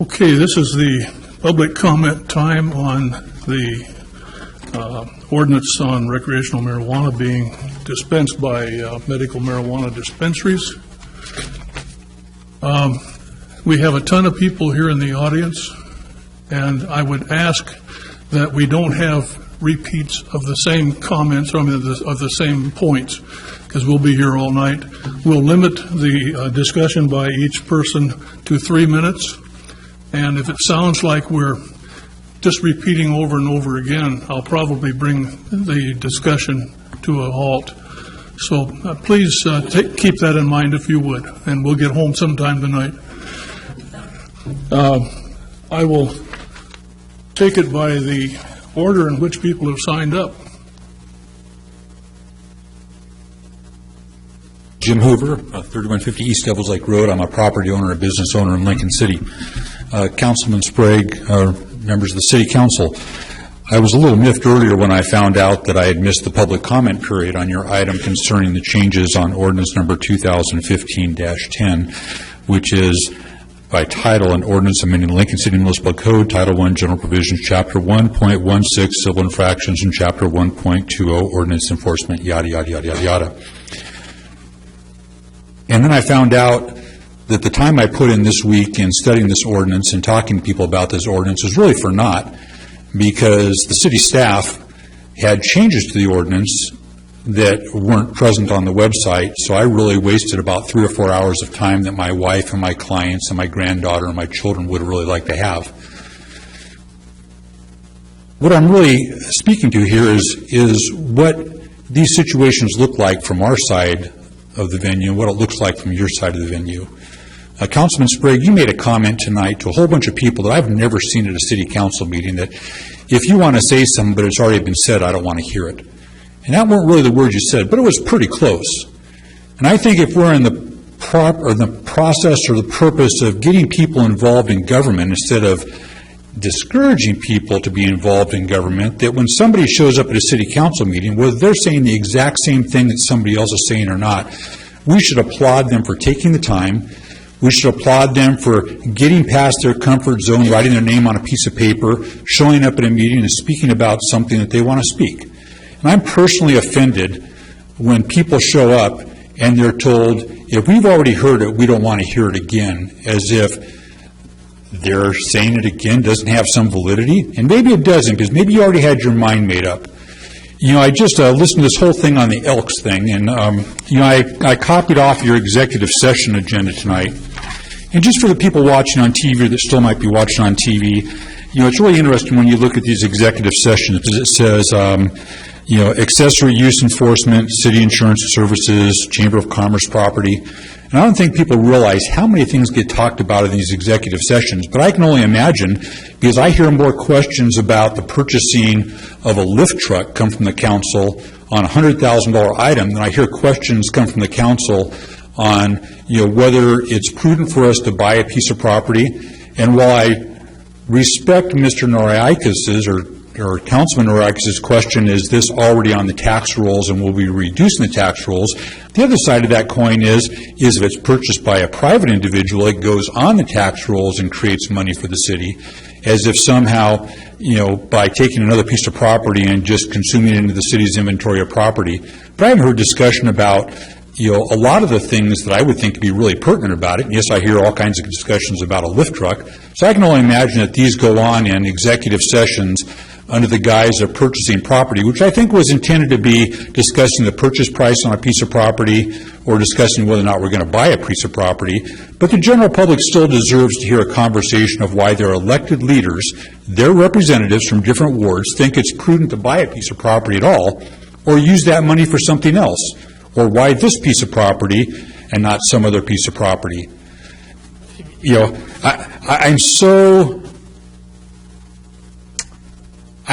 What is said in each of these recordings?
Okay, this is the public comment time on the ordinance on recreational marijuana being dispensed by medical marijuana dispensaries. We have a ton of people here in the audience, and I would ask that we don't have repeats of the same comments, of the same points, because we'll be here all night. We'll limit the discussion by each person to 3 minutes, and if it sounds like we're just repeating over and over again, I'll probably bring the discussion to a halt. So please keep that in mind if you would, and we'll get home sometime tonight. I will take it by the order in which people have signed up. Jim Hoover, 3150 East Devils Lake Road. I'm a property owner, a business owner in Lincoln City. Councilman Sprague, members of the City Council, I was a little miffed earlier when I found out that I had missed the public comment period on your item concerning the changes on ordinance number 2015-10, which is by title an ordinance amending Lincoln City Municipal Code, Title I, General Provisions, Chapter 1.16, Civil Infractions, and Chapter 1.20, Ordinance Enforcement, yada, yada, yada, yada, yada. And then I found out that the time I put in this week in studying this ordinance and talking to people about this ordinance was really for naught, because the city staff had changes to the ordinance that weren't present on the website, so I really wasted about 3 or 4 hours of time that my wife and my clients and my granddaughter and my children would really like to have. What I'm really speaking to here is what these situations look like from our side of the venue and what it looks like from your side of the venue. Councilman Sprague, you made a comment tonight to a whole bunch of people that I've never seen at a city council meeting, that if you want to say something but it's already been said, I don't want to hear it. And that weren't really the words you said, but it was pretty close. And I think if we're in the process or the purpose of getting people involved in government instead of discouraging people to be involved in government, that when somebody shows up at a city council meeting, whether they're saying the exact same thing that somebody else is saying or not, we should applaud them for taking the time. We should applaud them for getting past their comfort zone, writing their name on a piece of paper, showing up at a meeting and speaking about something that they want to speak. And I'm personally offended when people show up and they're told, if we've already heard it, we don't want to hear it again, as if they're saying it again doesn't have some validity. And maybe it doesn't, because maybe you already had your mind made up. You know, I just listened to this whole thing on the Elks thing, and, you know, I copied off your executive session agenda tonight. And just for the people watching on TV that still might be watching on TV, you know, it's really interesting when you look at these executive sessions, because it says, you know, accessory use enforcement, city insurance services, Chamber of Commerce property. And I don't think people realize how many things get talked about in these executive sessions, but I can only imagine, because I hear more questions about the purchasing of a lift truck come from the council on a $100,000 item than I hear questions come from the council on, you know, whether it's prudent for us to buy a piece of property. And while I respect Mr. Noriakis's or Councilman Noriakis's question, is this already on the tax rolls and will we be reducing the tax rolls? The other side of that coin is if it's purchased by a private individual, it goes on the tax rolls and creates money for the city, as if somehow, you know, by taking another piece of property and just consuming it into the city's inventory of property. But I haven't heard discussion about, you know, a lot of the things that I would think would be really pertinent about it. And yes, I hear all kinds of discussions about a lift truck. So I can only imagine that these go on in executive sessions under the guise of purchasing property, which I think was intended to be discussing the purchase price on a piece of property or discussing whether or not we're going to buy a piece of property. But the general public still deserves to hear a conversation of why their elected leaders, their representatives from different wards, think it's prudent to buy a piece of property at all or use that money for something else, or why this piece of property and not some other piece of property. You know, I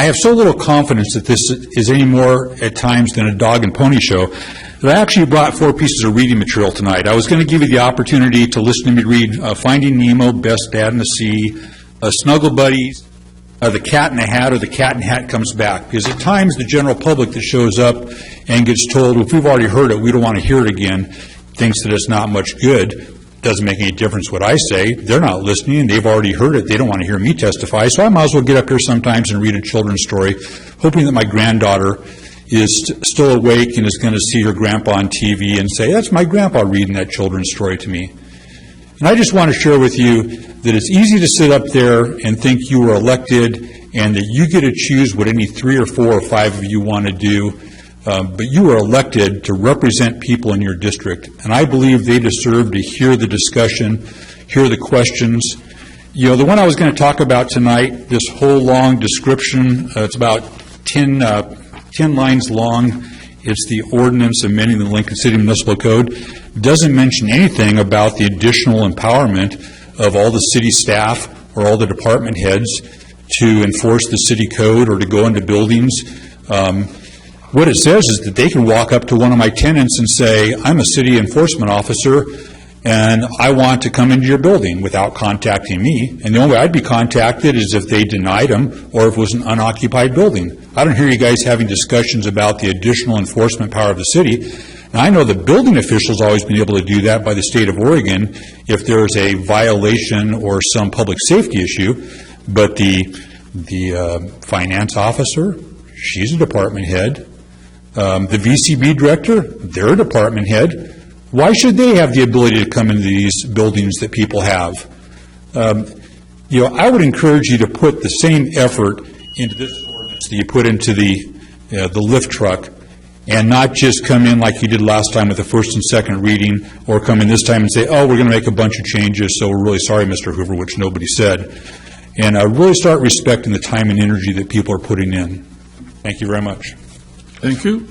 have so little confidence that this is any more at times than a dog and pony show that I actually brought 4 pieces of reading material tonight. I was going to give you the opportunity to listen to me read Finding Nemo, Best Dad in the Sea, Snuggle Buddies, The Cat in the Hat, or The Cat in the Hat Comes Back. Because at times the general public that shows up and gets told, if we've already heard it, we don't want to hear it again, thinks that it's not much good. doesn't make any difference what I say. They're not listening. They've already heard it. They don't want to hear me testify. So I might as well get up here sometimes and read a children's story, hoping that my granddaughter is still awake and is going to see her grandpa on TV and say, that's my grandpa reading that children's story to me. And I just want to share with you that it's easy to sit up there and think you were elected and that you get to choose what any 3 or 4 or 5 of you want to do, but you are elected to represent people in your district. And I believe they deserve to hear the discussion, hear the questions. You know, the one I was going to talk about tonight, this whole long description, it's about 10 lines long. It's the ordinance amending the Lincoln City Municipal Code. Doesn't mention anything about the additional empowerment of all the city staff or all the department heads to enforce the city code or to go into buildings. What it says is that they can walk up to one of my tenants and say, I'm a city enforcement officer and I want to come into your building without contacting me. And the only way I'd be contacted is if they denied them or if it was an unoccupied building. I don't hear you guys having discussions about the additional enforcement power of the city. And I know the building officials always been able to do that by the state of Oregon if there's a violation or some public safety issue. But the finance officer, she's a department head. The VCB director, they're a department head. Why should they have the ability to come into these buildings that people have? You know, I would encourage you to put the same effort into this ordinance that you put into the lift truck, and not just come in like you did last time with the first and second reading, or come in this time and say, oh, we're going to make a bunch of changes, so we're really sorry, Mr. Hoover, which nobody said. And really start respecting the time and energy that people are putting in. Thank you very much. Thank you.